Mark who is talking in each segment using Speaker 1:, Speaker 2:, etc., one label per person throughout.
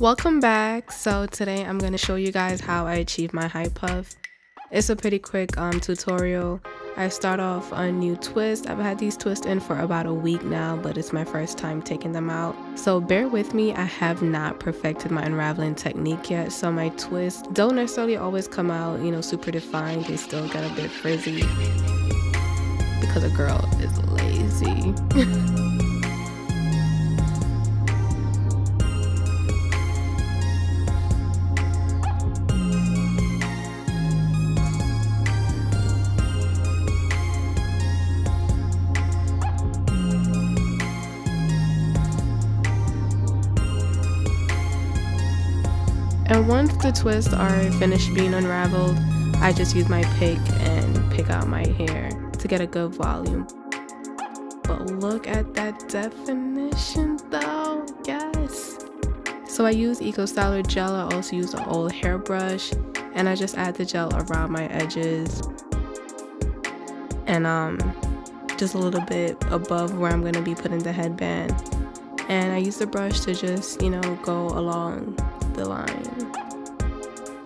Speaker 1: Welcome back. So today I'm going to show you guys how I achieve my high puff. It's a pretty quick tutorial. I start off a new twist. I've had these twists in for about a week now, but it's my first time taking them out. So bear with me, I have not perfected my unraveling technique yet. So my twists don't necessarily always come out, super defined. They still get a bit frizzy because a girl is lazy. And once the twists are finished being unraveled, I just use my pick and pick out my hair to get a good volume. But look at that definition though, yes! So I use Eco Styler gel. I also use an old hairbrush, and I just add the gel around my edges and just a little bit above where I'm going to be putting the headband. And I use the brush to just, go along the line.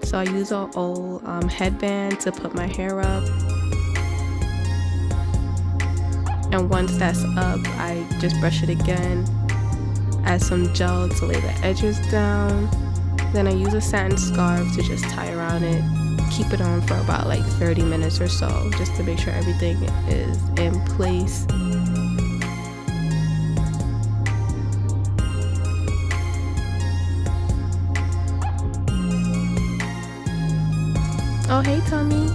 Speaker 1: So I use an old headband to put my hair up, and once that's up, I just brush it again, add some gel to lay the edges down, then I use a satin scarf to just tie around it, keep it on for about like 30 minutes or so, just to make sure everything is in place. Oh, hey, Tommy.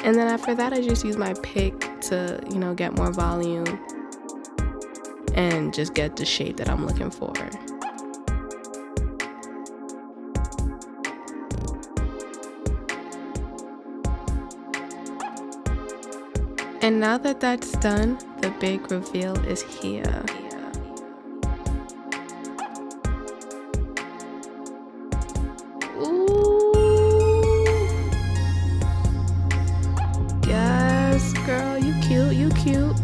Speaker 1: And then after that, I just use my pick to, get more volume and just get the shape that I'm looking for. And now that that's done, the big reveal is here. You cute.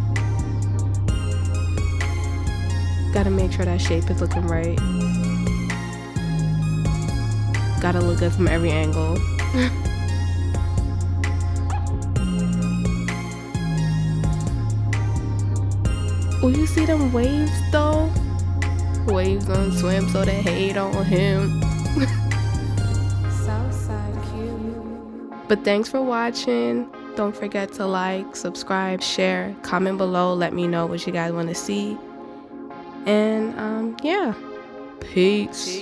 Speaker 1: Gotta make sure that shape is looking right. Gotta look good from every angle. Oh, you see them waves though? Waves don't swim, so they hate on him. Southside cute. But thanks for watching. Don't forget to like, subscribe, share, comment below. Let me know what you guys want to see. And yeah, peace.